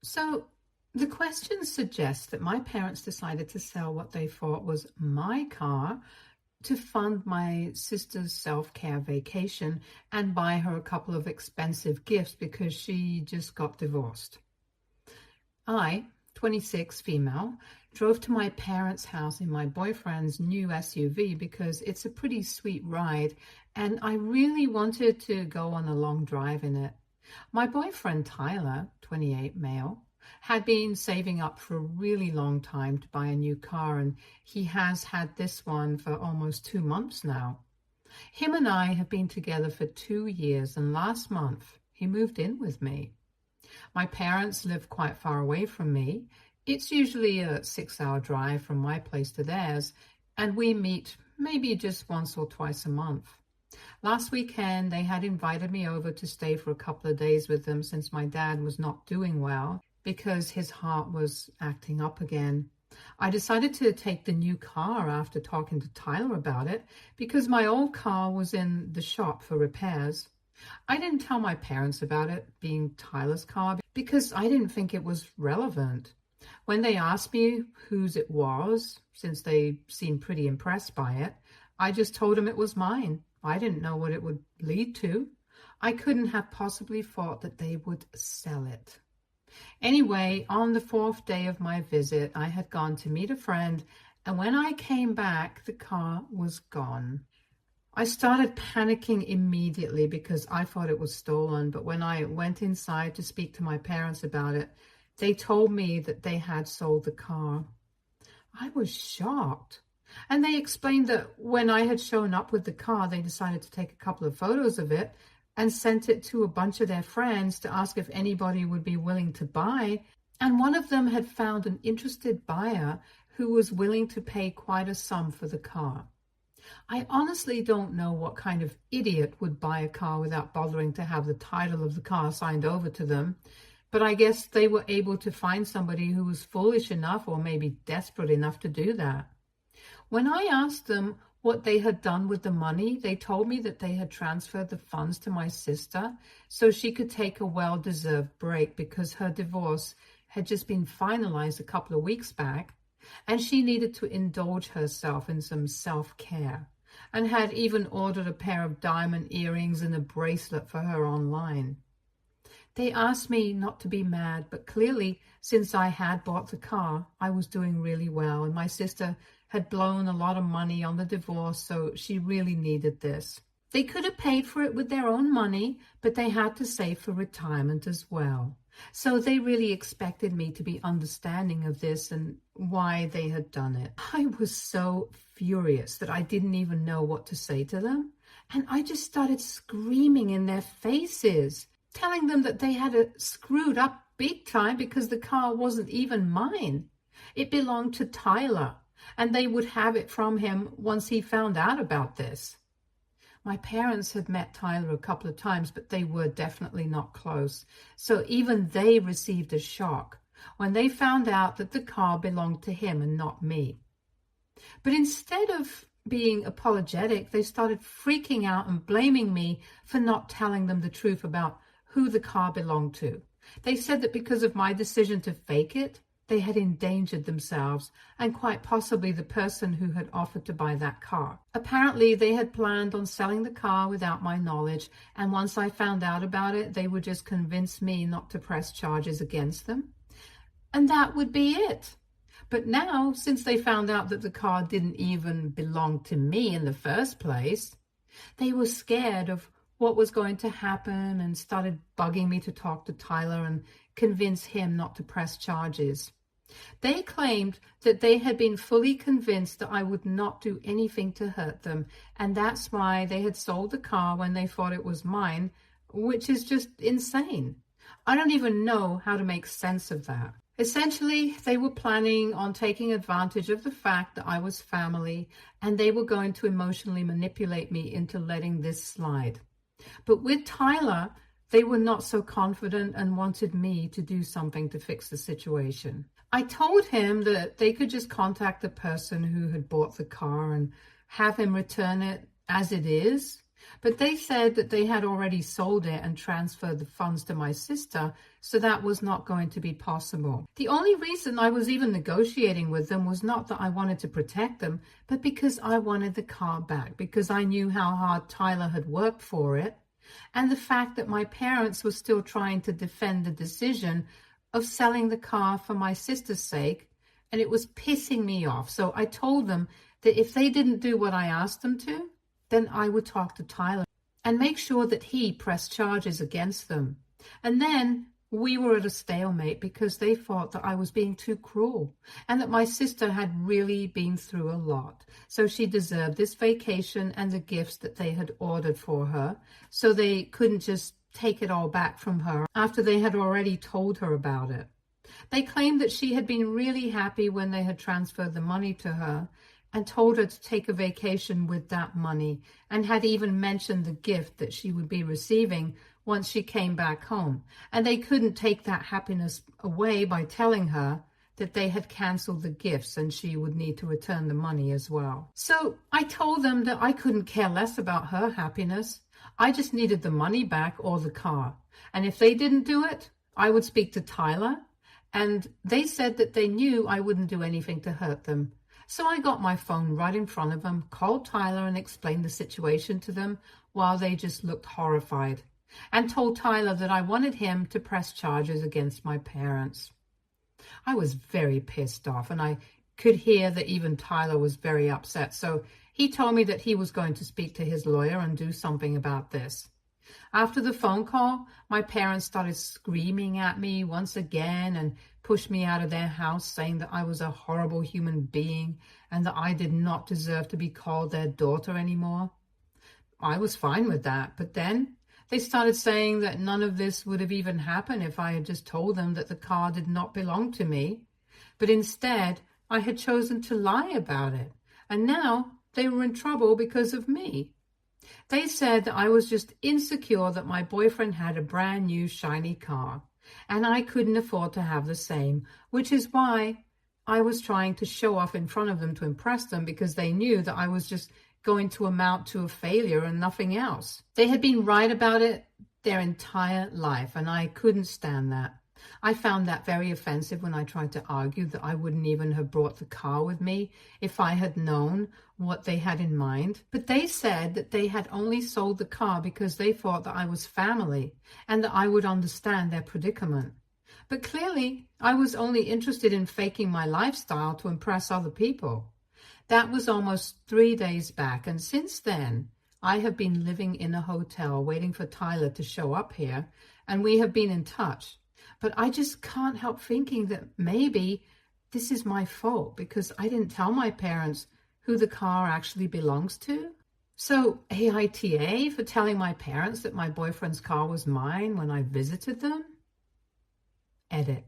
So the question suggests that my parents decided to sell what they thought was my car to fund my sister's self-care vacation and buy her a couple of expensive gifts because she just got divorced. I, 26, female, drove to my parents' house in my boyfriend's new SUV because it's a pretty sweet ride and I really wanted to go on a long drive in it. My boyfriend Tyler, 28, male, had been saving up for a really long time to buy a new car, and he has had this one for almost 2 months now. Him and I have been together for 2 years, and last month he moved in with me. My parents live quite far away from me. It's usually a 6-hour drive from my place to theirs, and we meet maybe just once or twice a month. Last weekend, they had invited me over to stay for a couple of days with them since my dad was not doing well because his heart was acting up again. I decided to take the new car after talking to Tyler about it because my old car was in the shop for repairs. I didn't tell my parents about it being Tyler's car because I didn't think it was relevant. When they asked me whose it was, since they seemed pretty impressed by it, I just told them it was mine. I didn't know what it would lead to. I couldn't have possibly thought that they would sell it. Anyway, on the 4th day of my visit, I had gone to meet a friend, and when I came back, the car was gone. I started panicking immediately because I thought it was stolen, but when I went inside to speak to my parents about it, they told me that they had sold the car. I was shocked. And they explained that when I had shown up with the car, they decided to take a couple of photos of it and sent it to a bunch of their friends to ask if anybody would be willing to buy. And one of them had found an interested buyer who was willing to pay quite a sum for the car. I honestly don't know what kind of idiot would buy a car without bothering to have the title of the car signed over to them. But I guess they were able to find somebody who was foolish enough or maybe desperate enough to do that. When I asked them what they had done with the money, they told me that they had transferred the funds to my sister so she could take a well-deserved break because her divorce had just been finalized a couple of weeks back, and she needed to indulge herself in some self-care, and had even ordered a pair of diamond earrings and a bracelet for her online. They asked me not to be mad, but clearly, since I had bought the car, I was doing really well, and my sister had blown a lot of money on the divorce, so she really needed this. They could have paid for it with their own money, but they had to save for retirement as well. So they really expected me to be understanding of this and why they had done it. I was so furious that I didn't even know what to say to them, and I just started screaming in their faces, telling them that they had screwed up big time because the car wasn't even mine. It belonged to Tyler, and they would have it from him once he found out about this. My parents had met Tyler a couple of times, but they were definitely not close. So even they received a shock when they found out that the car belonged to him and not me. But instead of being apologetic, they started freaking out and blaming me for not telling them the truth about who the car belonged to. They said that because of my decision to fake it, they had endangered themselves and quite possibly the person who had offered to buy that car. Apparently, they had planned on selling the car without my knowledge, and once I found out about it, they would just convince me not to press charges against them. And that would be it. But now, since they found out that the car didn't even belong to me in the first place, they were scared of what was going to happen and started bugging me to talk to Tyler and convince him not to press charges. They claimed that they had been fully convinced that I would not do anything to hurt them, and that's why they had sold the car when they thought it was mine, which is just insane. I don't even know how to make sense of that. Essentially, they were planning on taking advantage of the fact that I was family, and they were going to emotionally manipulate me into letting this slide. But with Tyler, they were not so confident and wanted me to do something to fix the situation. I told him that they could just contact the person who had bought the car and have him return it as it is. But they said that they had already sold it and transferred the funds to my sister, so that was not going to be possible. The only reason I was even negotiating with them was not that I wanted to protect them, but because I wanted the car back, because I knew how hard Tyler had worked for it, and the fact that my parents were still trying to defend the decision of selling the car for my sister's sake, and it was pissing me off. So I told them that if they didn't do what I asked them to, then I would talk to Tyler and make sure that he pressed charges against them. And then we were at a stalemate because they thought that I was being too cruel and that my sister had really been through a lot. So she deserved this vacation and the gifts that they had ordered for her. So they couldn't just take it all back from her after they had already told her about it. They claimed that she had been really happy when they had transferred the money to her and told her to take a vacation with that money, and had even mentioned the gift that she would be receiving once she came back home. And they couldn't take that happiness away by telling her that they had canceled the gifts and she would need to return the money as well. So I told them that I couldn't care less about her happiness. I just needed the money back or the car. And if they didn't do it, I would speak to Tyler. And they said that they knew I wouldn't do anything to hurt them. So I got my phone right in front of them, called Tyler and explained the situation to them while they just looked horrified, and told Tyler that I wanted him to press charges against my parents. I was very pissed off, and I could hear that even Tyler was very upset. So he told me that he was going to speak to his lawyer and do something about this. After the phone call, my parents started screaming at me once again and pushed me out of their house, saying that I was a horrible human being and that I did not deserve to be called their daughter anymore. I was fine with that, but then they started saying that none of this would have even happened if I had just told them that the car did not belong to me. But instead, I had chosen to lie about it, and now they were in trouble because of me. They said that I was just insecure that my boyfriend had a brand new shiny car, and I couldn't afford to have the same, which is why I was trying to show off in front of them to impress them, because they knew that I was just going to amount to a failure and nothing else. They had been right about it their entire life, and I couldn't stand that. I found that very offensive when I tried to argue that I wouldn't even have brought the car with me if I had known what they had in mind. But they said that they had only sold the car because they thought that I was family and that I would understand their predicament. But clearly, I was only interested in faking my lifestyle to impress other people. That was almost 3 days back, and since then, I have been living in a hotel waiting for Tyler to show up here, and we have been in touch. But I just can't help thinking that maybe this is my fault because I didn't tell my parents who the car actually belongs to. So AITA for telling my parents that my boyfriend's car was mine when I visited them? Edit.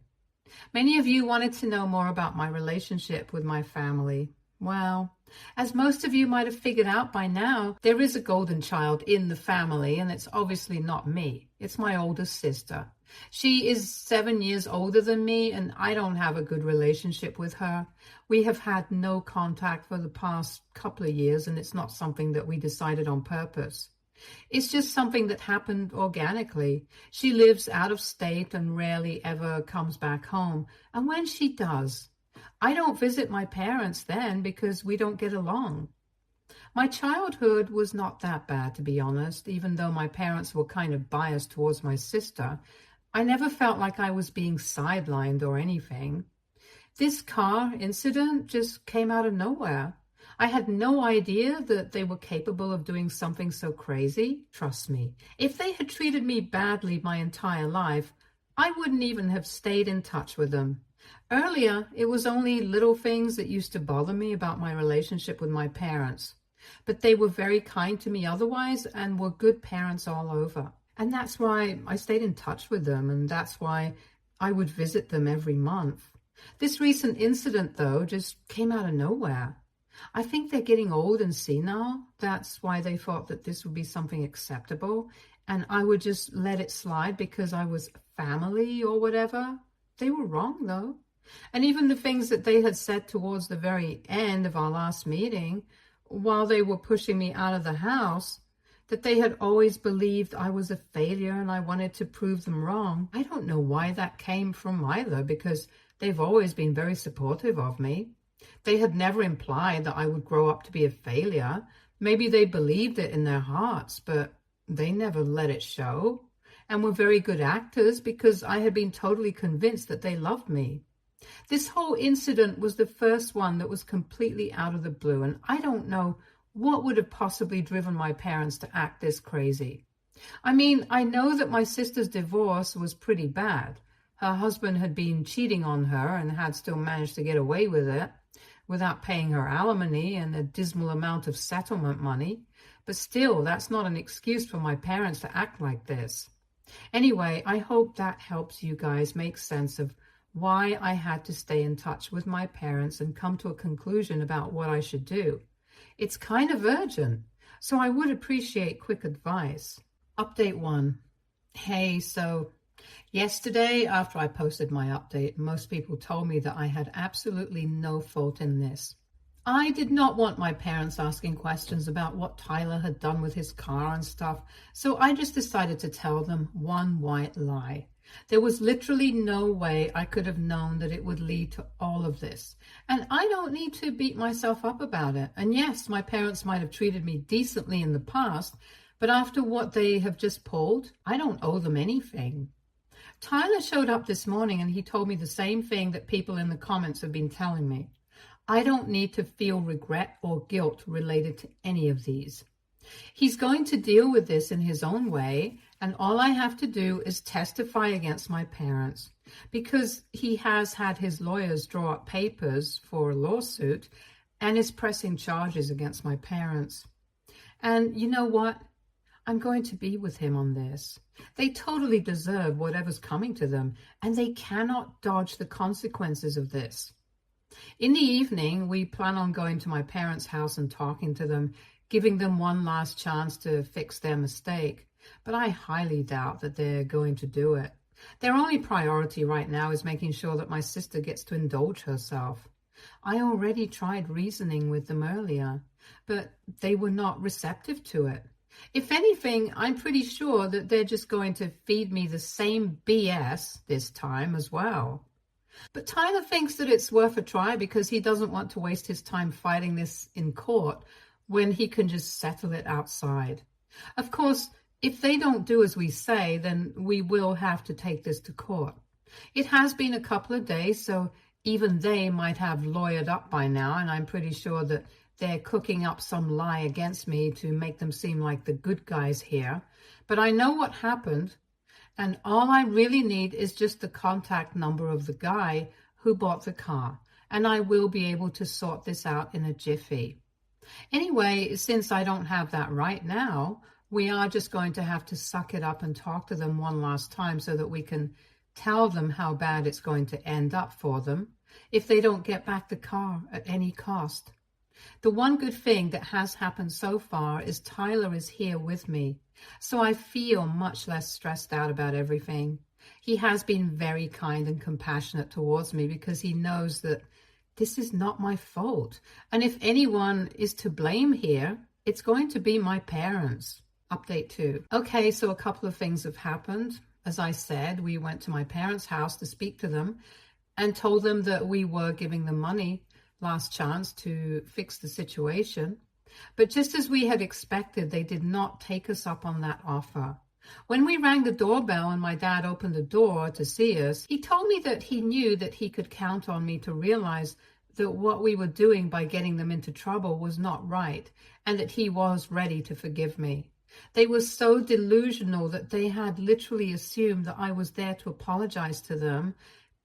Many of you wanted to know more about my relationship with my family. Well, as most of you might have figured out by now, there is a golden child in the family, and it's obviously not me. It's my oldest sister. She is 7 years older than me, and I don't have a good relationship with her. We have had no contact for the past couple of years, and it's not something that we decided on purpose. It's just something that happened organically. She lives out of state and rarely ever comes back home. And when she does, I don't visit my parents then because we don't get along. My childhood was not that bad, to be honest, even though my parents were kind of biased towards my sister. I never felt like I was being sidelined or anything. This car incident just came out of nowhere. I had no idea that they were capable of doing something so crazy. Trust me, if they had treated me badly my entire life, I wouldn't even have stayed in touch with them. Earlier, it was only little things that used to bother me about my relationship with my parents. But they were very kind to me otherwise and were good parents all over. And that's why I stayed in touch with them, and that's why I would visit them every month. This recent incident, though, just came out of nowhere. I think they're getting old and senile. That's why they thought that this would be something acceptable, and I would just let it slide because I was family or whatever. They were wrong, though. And even the things that they had said towards the very end of our last meeting, while they were pushing me out of the house, that they had always believed I was a failure and I wanted to prove them wrong. I don't know why that came from either, because they've always been very supportive of me. They had never implied that I would grow up to be a failure. Maybe they believed it in their hearts, but they never let it show, and were very good actors because I had been totally convinced that they loved me. This whole incident was the first one that was completely out of the blue, and I don't know what would have possibly driven my parents to act this crazy. I mean, I know that my sister's divorce was pretty bad. Her husband had been cheating on her and had still managed to get away with it without paying her alimony and a dismal amount of settlement money. But still, that's not an excuse for my parents to act like this. Anyway, I hope that helps you guys make sense of why I had to stay in touch with my parents and come to a conclusion about what I should do. It's kind of urgent, so I would appreciate quick advice. Update 1. Hey, so yesterday after I posted my update, most people told me that I had absolutely no fault in this. I did not want my parents asking questions about what Tyler had done with his car and stuff, so I just decided to tell them one white lie. There was literally no way I could have known that it would lead to all of this. And I don't need to beat myself up about it. And yes, my parents might have treated me decently in the past, but after what they have just pulled, I don't owe them anything. Tyler showed up this morning and he told me the same thing that people in the comments have been telling me. I don't need to feel regret or guilt related to any of these. He's going to deal with this in his own way, and all I have to do is testify against my parents, because he has had his lawyers draw up papers for a lawsuit and is pressing charges against my parents. And you know what? I'm going to be with him on this. They totally deserve whatever's coming to them, and they cannot dodge the consequences of this. In the evening, we plan on going to my parents' house and talking to them, giving them one last chance to fix their mistake. But I highly doubt that they're going to do it. Their only priority right now is making sure that my sister gets to indulge herself. I already tried reasoning with them earlier, but they were not receptive to it. If anything, I'm pretty sure that they're just going to feed me the same BS this time as well. But Tyler thinks that it's worth a try because he doesn't want to waste his time fighting this in court when he can just settle it outside. Of course, if they don't do as we say, then we will have to take this to court. It has been a couple of days, so even they might have lawyered up by now, and I'm pretty sure that they're cooking up some lie against me to make them seem like the good guys here. But I know what happened, and all I really need is just the contact number of the guy who bought the car, and I will be able to sort this out in a jiffy. Anyway, since I don't have that right now, we are just going to have to suck it up and talk to them one last time so that we can tell them how bad it's going to end up for them if they don't get back the car at any cost. The one good thing that has happened so far is Tyler is here with me, so I feel much less stressed out about everything. He has been very kind and compassionate towards me because he knows that this is not my fault. And if anyone is to blame here, it's going to be my parents. Update 2. Okay, so a couple of things have happened. As I said, we went to my parents' house to speak to them and told them that we were giving them money, last chance to fix the situation. But just as we had expected, they did not take us up on that offer. When we rang the doorbell and my dad opened the door to see us, he told me that he knew that he could count on me to realize that what we were doing by getting them into trouble was not right, and that he was ready to forgive me. They were so delusional that they had literally assumed that I was there to apologize to them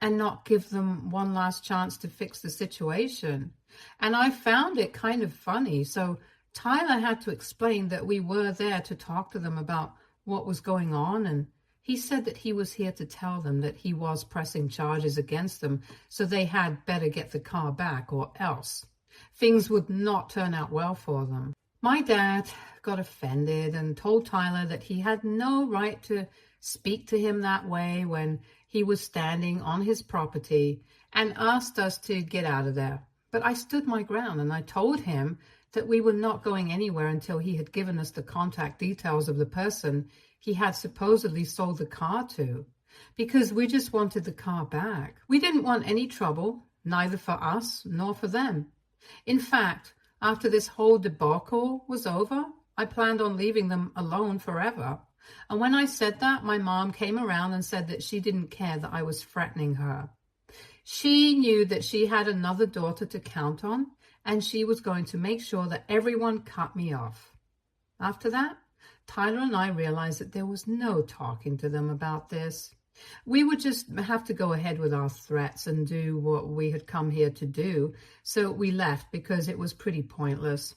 and not give them one last chance to fix the situation. And I found it kind of funny. So Tyler had to explain that we were there to talk to them about what was going on, and he said that he was here to tell them that he was pressing charges against them, so they had better get the car back or else things would not turn out well for them. My dad got offended and told Tyler that he had no right to speak to him that way when he was standing on his property, and asked us to get out of there. But I stood my ground and I told him that we were not going anywhere until he had given us the contact details of the person he had supposedly sold the car to, because we just wanted the car back. We didn't want any trouble, neither for us nor for them. In fact, after this whole debacle was over, I planned on leaving them alone forever. And when I said that, my mom came around and said that she didn't care that I was threatening her. She knew that she had another daughter to count on, and she was going to make sure that everyone cut me off. After that, Tyler and I realized that there was no talking to them about this. We would just have to go ahead with our threats and do what we had come here to do, so we left because it was pretty pointless.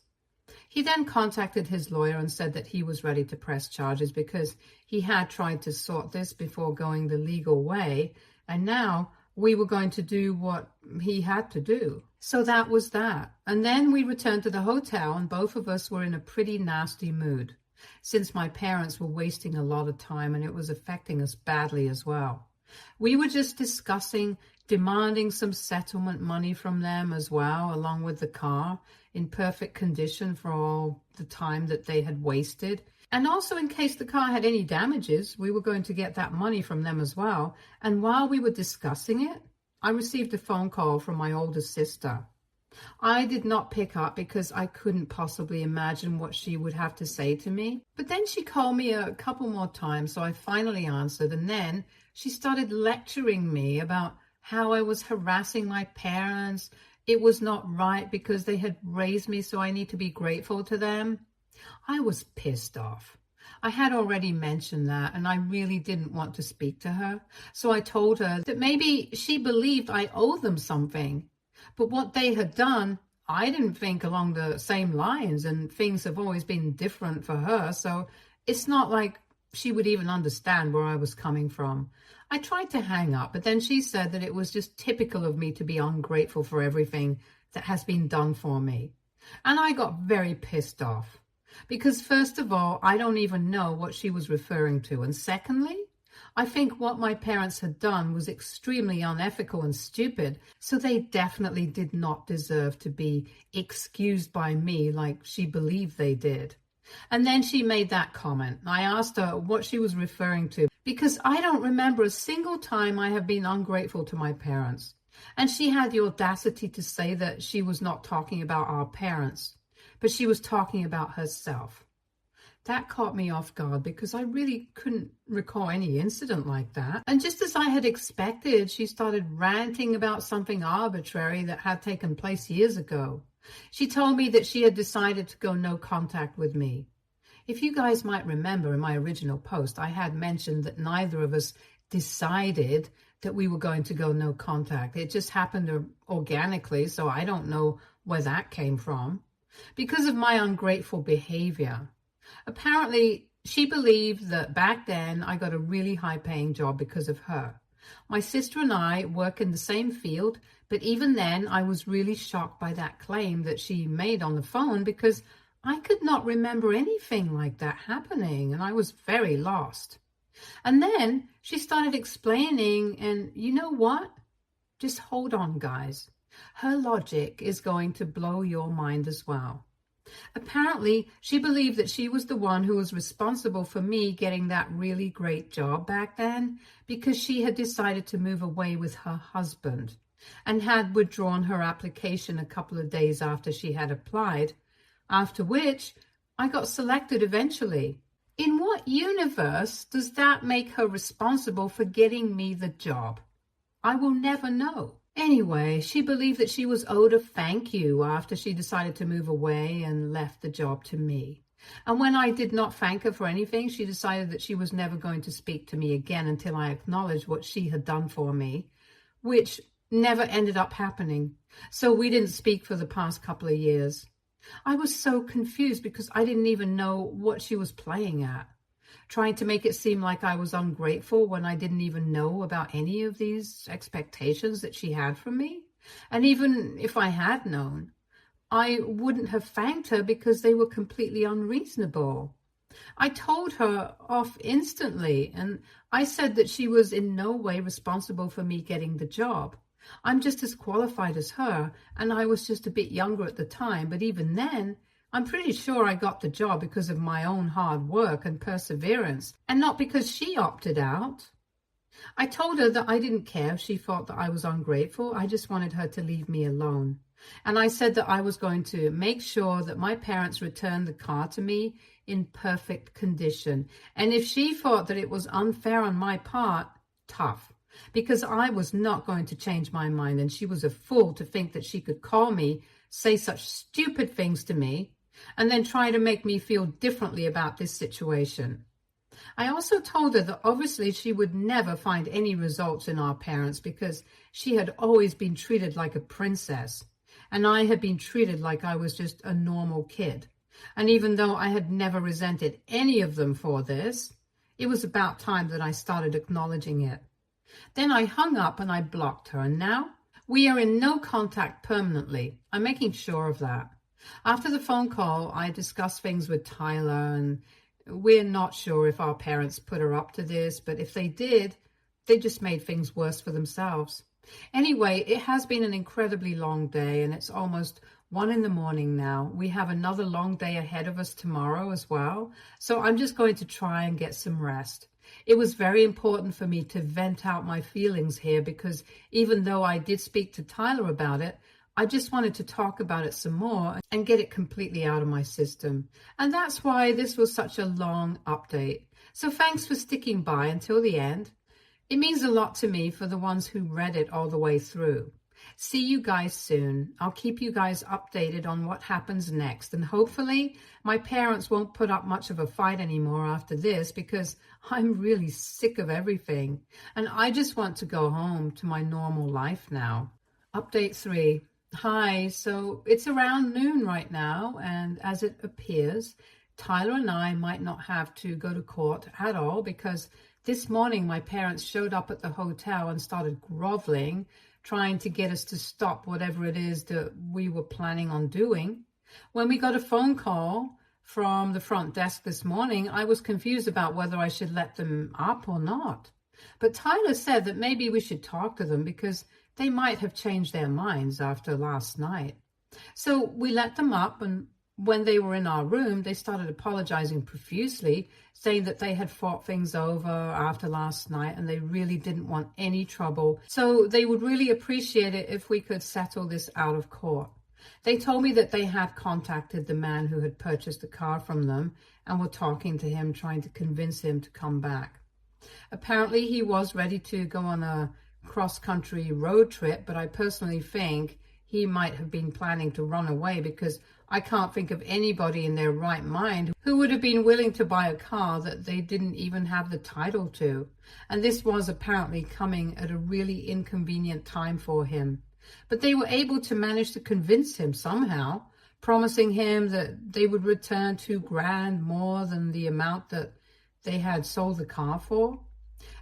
He then contacted his lawyer and said that he was ready to press charges because he had tried to sort this before going the legal way, and now we were going to do what he had to do. So that was that. And then we returned to the hotel, and both of us were in a pretty nasty mood, since my parents were wasting a lot of time and it was affecting us badly as well. We were just discussing demanding some settlement money from them as well, along with the car in perfect condition for all the time that they had wasted. And also, in case the car had any damages, we were going to get that money from them as well. And while we were discussing it, I received a phone call from my older sister. I did not pick up because I couldn't possibly imagine what she would have to say to me. But then she called me a couple more times, so I finally answered. And then she started lecturing me about how I was harassing my parents. It was not right because they had raised me, so I need to be grateful to them. I was pissed off. I had already mentioned that, and I really didn't want to speak to her. So I told her that maybe she believed I owed them something. But what they had done, I didn't think along the same lines, and things have always been different for her, so it's not like she would even understand where I was coming from. I tried to hang up, but then she said that it was just typical of me to be ungrateful for everything that has been done for me. And I got very pissed off. Because first of all, I don't even know what she was referring to. And secondly, I think what my parents had done was extremely unethical and stupid, so they definitely did not deserve to be excused by me like she believed they did. And then she made that comment. I asked her what she was referring to, because I don't remember a single time I have been ungrateful to my parents. And she had the audacity to say that she was not talking about our parents, but she was talking about herself. That caught me off guard because I really couldn't recall any incident like that. And just as I had expected, she started ranting about something arbitrary that had taken place years ago. She told me that she had decided to go no contact with me. If you guys might remember in my original post, I had mentioned that neither of us decided that we were going to go no contact. It just happened organically, so I don't know where that came from. Because of my ungrateful behavior. Apparently, she believed that back then I got a really high-paying job because of her. My sister and I work in the same field, but even then I was really shocked by that claim that she made on the phone because I could not remember anything like that happening, and I was very lost. And then she started explaining, and you know what? Just hold on, guys. Her logic is going to blow your mind as well. Apparently, she believed that she was the one who was responsible for me getting that really great job back then because she had decided to move away with her husband and had withdrawn her application a couple of days after she had applied, after which I got selected eventually. In what universe does that make her responsible for getting me the job? I will never know. Anyway, she believed that she was owed a thank you after she decided to move away and left the job to me. And when I did not thank her for anything, she decided that she was never going to speak to me again until I acknowledged what she had done for me, which never ended up happening. So we didn't speak for the past couple of years. I was so confused because I didn't even know what she was playing at, trying to make it seem like I was ungrateful when I didn't even know about any of these expectations that she had from me. And even if I had known, I wouldn't have thanked her because they were completely unreasonable. I told her off instantly, and I said that she was in no way responsible for me getting the job. I'm just as qualified as her, and I was just a bit younger at the time, but even then, I'm pretty sure I got the job because of my own hard work and perseverance, and not because she opted out. I told her that I didn't care if she thought that I was ungrateful. I just wanted her to leave me alone. And I said that I was going to make sure that my parents returned the car to me in perfect condition. And if she thought that it was unfair on my part, tough. Because I was not going to change my mind, and she was a fool to think that she could call me, say such stupid things to me, and then try to make me feel differently about this situation. I also told her that obviously she would never find any results in our parents because she had always been treated like a princess, and I had been treated like I was just a normal kid. And even though I had never resented any of them for this, it was about time that I started acknowledging it. Then I hung up and I blocked her, and now we are in no contact permanently. I'm making sure of that. After the phone call, I discussed things with Tyler, and we're not sure if our parents put her up to this, but if they did, they just made things worse for themselves. Anyway, it has been an incredibly long day, and it's almost 1 a.m. now. We have another long day ahead of us tomorrow as well, so I'm just going to try and get some rest. It was very important for me to vent out my feelings here because even though I did speak to Tyler about it, I just wanted to talk about it some more and get it completely out of my system. And that's why this was such a long update. So thanks for sticking by until the end. It means a lot to me for the ones who read it all the way through. See you guys soon. I'll keep you guys updated on what happens next. And hopefully my parents won't put up much of a fight anymore after this because I'm really sick of everything. And I just want to go home to my normal life now. Update 3. Hi, so it's around noon right now, and as it appears, Tyler and I might not have to go to court at all because this morning my parents showed up at the hotel and started groveling, trying to get us to stop whatever it is that we were planning on doing. When we got a phone call from the front desk this morning, I was confused about whether I should let them up or not. But Tyler said that maybe we should talk to them because they might have changed their minds after last night. So we let them up, and when they were in our room, they started apologizing profusely, saying that they had fought things over after last night and they really didn't want any trouble. So they would really appreciate it if we could settle this out of court. They told me that they had contacted the man who had purchased the car from them and were talking to him, trying to convince him to come back. Apparently he was ready to go on a cross-country road trip, but I personally think he might have been planning to run away because I can't think of anybody in their right mind who would have been willing to buy a car that they didn't even have the title to. And this was apparently coming at a really inconvenient time for him. But they were able to manage to convince him somehow, promising him that they would return $2,000 more than the amount that they had sold the car for.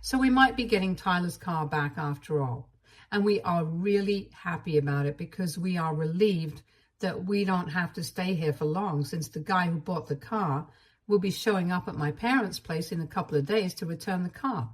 So we might be getting Tyler's car back after all. And we are really happy about it because we are relieved that we don't have to stay here for long, since the guy who bought the car will be showing up at my parents' place in a couple of days to return the car.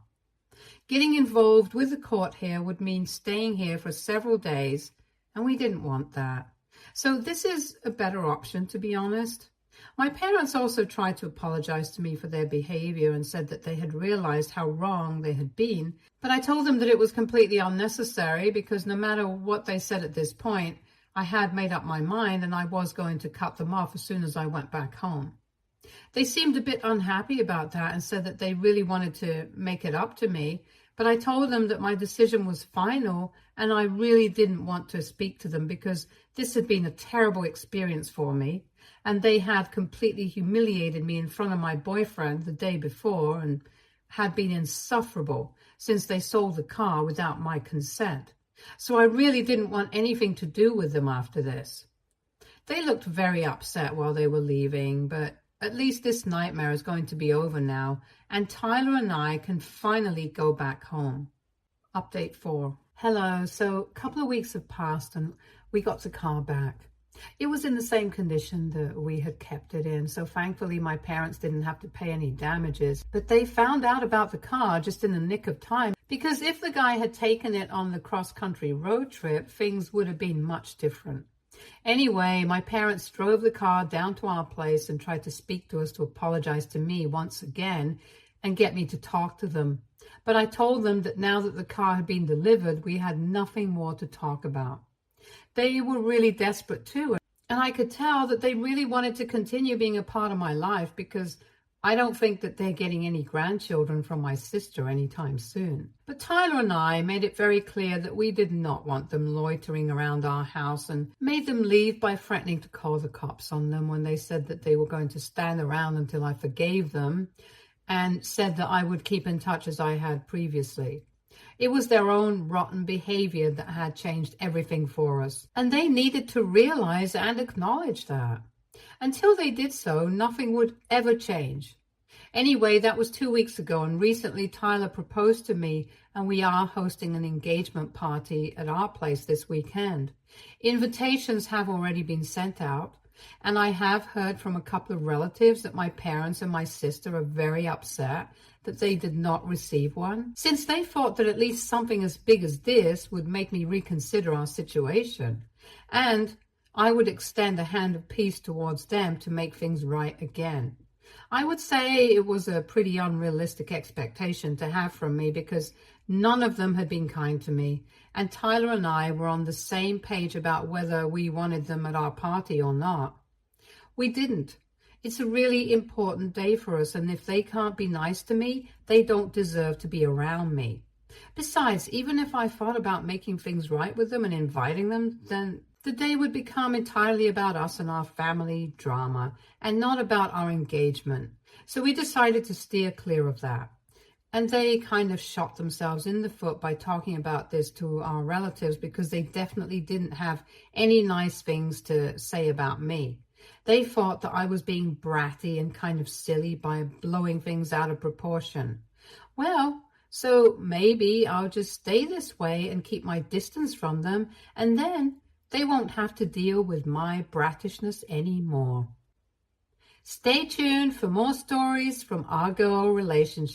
Getting involved with the court here would mean staying here for several days, and we didn't want that. So this is a better option, to be honest. My parents also tried to apologize to me for their behavior and said that they had realized how wrong they had been, but I told them that it was completely unnecessary because no matter what they said at this point, I had made up my mind and I was going to cut them off as soon as I went back home. They seemed a bit unhappy about that and said that they really wanted to make it up to me, but I told them that my decision was final and I really didn't want to speak to them because this had been a terrible experience for me, and they had completely humiliated me in front of my boyfriend the day before and had been insufferable since they sold the car without my consent. So I really didn't want anything to do with them after this. They looked very upset while they were leaving, but at least this nightmare is going to be over now, and Tyler and I can finally go back home. Update 4. Hello, so a couple of weeks have passed and we got the car back. It was in the same condition that we had kept it in, so thankfully my parents didn't have to pay any damages. But they found out about the car just in the nick of time Because if the guy had taken it on the cross-country road trip, things would have been much different. Anyway, my parents drove the car down to our place and tried to speak to us to apologize to me once again and get me to talk to them. But I told them that now that the car had been delivered, we had nothing more to talk about. They were really desperate too, and I could tell that they really wanted to continue being a part of my life because I don't think that they're getting any grandchildren from my sister anytime soon. But Tyler and I made it very clear that we did not want them loitering around our house and made them leave by threatening to call the cops on them when they said that they were going to stand around until I forgave them and said that I would keep in touch as I had previously. It was their own rotten behavior that had changed everything for us, and they needed to realize and acknowledge that. Until they did so, nothing would ever change. Anyway, that was 2 weeks ago, and recently Tyler proposed to me, and we are hosting an engagement party at our place this weekend. Invitations have already been sent out, and I have heard from a couple of relatives that my parents and my sister are very upset that they did not receive one, since they thought that at least something as big as this would make me reconsider our situation. And I would extend a hand of peace towards them to make things right again. I would say it was a pretty unrealistic expectation to have from me because none of them had been kind to me, and Tyler and I were on the same page about whether we wanted them at our party or not. We didn't. It's a really important day for us, and if they can't be nice to me, they don't deserve to be around me. Besides, even if I thought about making things right with them and inviting them, then the day would become entirely about us and our family drama and not about our engagement. So we decided to steer clear of that. And they kind of shot themselves in the foot by talking about this to our relatives because they definitely didn't have any nice things to say about me. They thought that I was being bratty and kind of silly by blowing things out of proportion. Well, so maybe I'll just stay this way and keep my distance from them, and then they won't have to deal with my brattishness anymore. Stay tuned for more stories from our girl relationship.